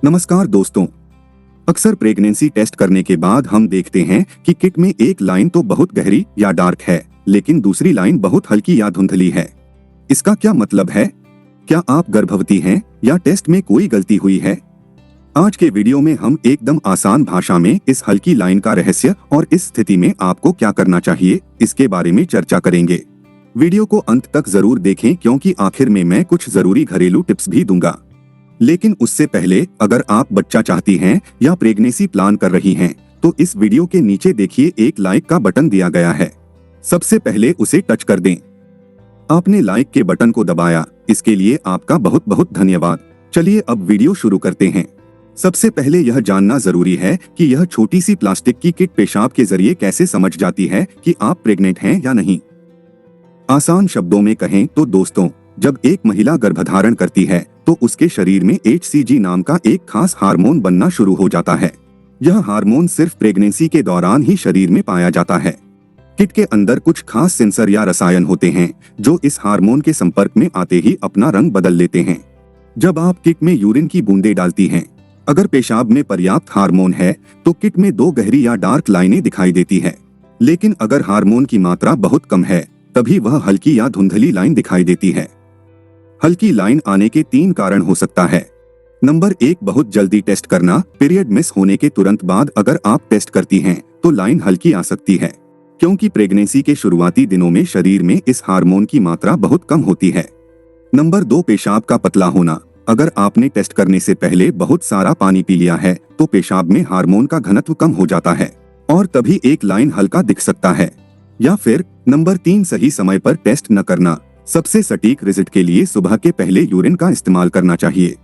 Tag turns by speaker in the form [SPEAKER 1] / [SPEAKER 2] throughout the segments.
[SPEAKER 1] नमस्कार दोस्तों। अक्सर प्रेगनेंसी टेस्ट करने के बाद हम देखते हैं कि किट में एक लाइन तो बहुत गहरी या डार्क है, लेकिन दूसरी लाइन बहुत हल्की या धुंधली है। इसका क्या मतलब है? क्या आप गर्भवती हैं या टेस्ट में कोई गलती हुई है? आज के वीडियो में हम एकदम आसान भाषा में इस हल्की लाइन का रहस्य और इस स्थिति में आपको क्या करना चाहिए, इसके बारे में चर्चा करेंगे। वीडियो को अंत तक जरूर देखें, क्योंकि आखिर में मैं कुछ जरूरी घरेलू टिप्स भी दूंगा। लेकिन उससे पहले, अगर आप बच्चा चाहती हैं या प्रेगनेंसी प्लान कर रही हैं, तो इस वीडियो के नीचे देखिए एक लाइक का बटन दिया गया है। सबसे पहले उसे टच कर दें। आपने लाइक के बटन को दबाया, इसके लिए आपका बहुत बहुत धन्यवाद। चलिए अब वीडियो शुरू करते हैं। सबसे पहले यह जानना जरूरी है कि यह छोटी सी प्लास्टिक की किट पेशाब के जरिए कैसे समझ जाती है कि आप प्रेग्नेंट हैं या नहीं। आसान शब्दों में कहें तो दोस्तों, जब एक महिला गर्भधारण करती है तो उसके शरीर में HCG नाम का एक खास हार्मोन बनना शुरू हो जाता है। यह हार्मोन सिर्फ प्रेगनेंसी के दौरान ही शरीर में पाया जाता है। किट के अंदर कुछ खास सेंसर या रसायन होते हैं जो इस हार्मोन के संपर्क में आते ही अपना रंग बदल लेते हैं। जब आप किट में यूरिन की बूंदें डालती हैं, अगर पेशाब में पर्याप्त हार्मोन है तो किट में दो गहरी या डार्क लाइनें दिखाई देती है। लेकिन अगर हार्मोन की मात्रा बहुत कम है, तभी वह हल्की या धुंधली लाइन दिखाई देती है। हल्की लाइन आने के 3 कारण हो सकता है। नंबर 1, बहुत जल्दी टेस्ट करना। पीरियड मिस होने के तुरंत बाद अगर आप टेस्ट करती हैं तो लाइन हल्की आ सकती है, क्योंकि प्रेगनेंसी के शुरुआती दिनों में शरीर में इस हार्मोन की मात्रा बहुत कम होती है। नंबर 2, पेशाब का पतला होना। अगर आपने टेस्ट करने से पहले बहुत सारा पानी पी लिया है तो पेशाब में हार्मोन का घनत्व कम हो जाता है और तभी एक लाइन हल्का दिख सकता है। या फिर नंबर 3, सही समय पर टेस्ट न करना। सबसे सटीक रिजल्ट के लिए सुबह के पहले यूरिन का इस्तेमाल करना चाहिए।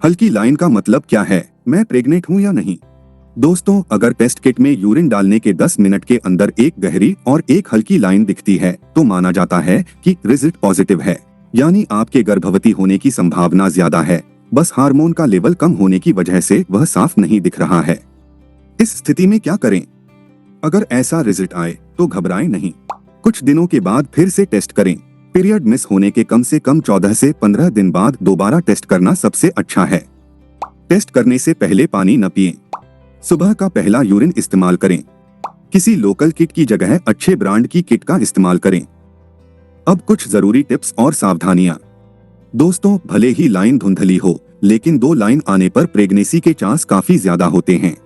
[SPEAKER 1] हल्की लाइन का मतलब क्या है? मैं प्रेग्नेंट हूँ या नहीं? दोस्तों, अगर टेस्ट किट में यूरिन डालने के 10 मिनट के अंदर एक गहरी और एक हल्की लाइन दिखती है तो माना जाता है कि रिजल्ट पॉजिटिव है, यानी आपके गर्भवती होने की संभावना ज्यादा है। बस हार्मोन का लेवल कम होने की वजह से वह साफ नहीं दिख रहा है। इस स्थिति में क्या करें? अगर ऐसा रिजल्ट आए तो घबराएं नहीं। कुछ दिनों के बाद फिर से टेस्ट करें। पीरियड मिस होने के कम से कम 14 से 15 दिन बाद दोबारा टेस्ट करना सबसे अच्छा है। टेस्ट करने से पहले पानी न पिएं। सुबह का पहला यूरिन इस्तेमाल करें। किसी लोकल किट की जगह अच्छे ब्रांड की किट का इस्तेमाल करें। अब कुछ जरूरी टिप्स और सावधानियां। दोस्तों, भले ही लाइन धुंधली हो, लेकिन 2 लाइन आने पर प्रेगनेंसी के चांस काफी ज्यादा होते हैं।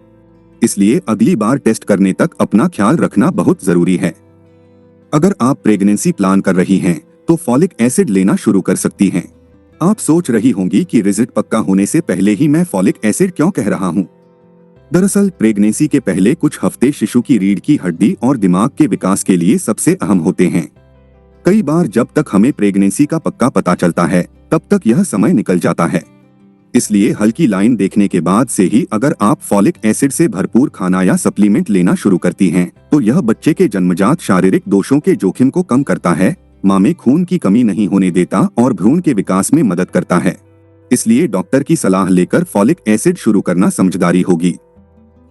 [SPEAKER 1] इसलिए अगली बार टेस्ट करने तक अपना ख्याल रखना बहुत जरूरी है। अगर आप प्रेगनेंसी प्लान कर रही हैं तो फॉलिक एसिड लेना शुरू कर सकती हैं। आप सोच रही होंगी कि रिजल्ट पक्का होने से पहले ही मैं फॉलिक एसिड क्यों कह रहा हूँ। दरअसल प्रेगनेंसी के पहले कुछ हफ्ते शिशु की रीढ़ की हड्डी और दिमाग के विकास के लिए सबसे अहम होते हैं। कई बार जब तक हमें प्रेगनेंसी का पक्का पता चलता है, तब तक यह समय निकल जाता है। इसलिए हल्की लाइन देखने के बाद से ही अगर आप फॉलिक एसिड से भरपूर खाना या सप्लीमेंट लेना शुरू करती हैं, तो यह बच्चे के जन्मजात शारीरिक दोषों के जोखिम को कम करता है, मां में खून की कमी नहीं होने देता और भ्रूण के विकास में मदद करता है। इसलिए डॉक्टर की सलाह लेकर फॉलिक एसिड शुरू करना समझदारी होगी।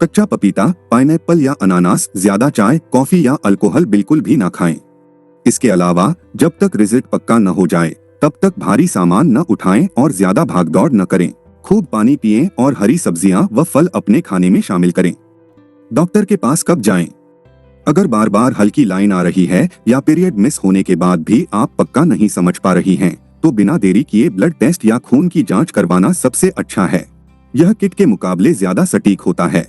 [SPEAKER 1] कच्चा पपीता, पाइनएप्पल या अनानास, ज्यादा चाय, कॉफी या अल्कोहल बिल्कुल भी ना खाएं। इसके अलावा जब तक रिजल्ट पक्का न हो जाए तब तक भारी सामान न उठाएं और ज्यादा भागदौड़ न करें। खूब पानी पिएं और हरी सब्जियां व फल अपने खाने में शामिल करें। डॉक्टर के पास कब जाएं? अगर बार बार हल्की लाइन आ रही है या पीरियड मिस होने के बाद भी आप पक्का नहीं समझ पा रही हैं, तो बिना देरी किए ब्लड टेस्ट या खून की जांच करवाना सबसे अच्छा है। यह किट के मुकाबले ज्यादा सटीक होता है।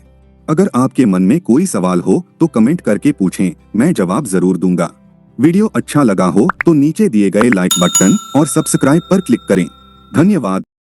[SPEAKER 1] अगर आपके मन में कोई सवाल हो तो कमेंट करके पूछें, मैं जवाब जरूर दूंगा। वीडियो अच्छा लगा हो तो नीचे दिए गए लाइक बटन और सब्सक्राइब पर क्लिक करें। धन्यवाद।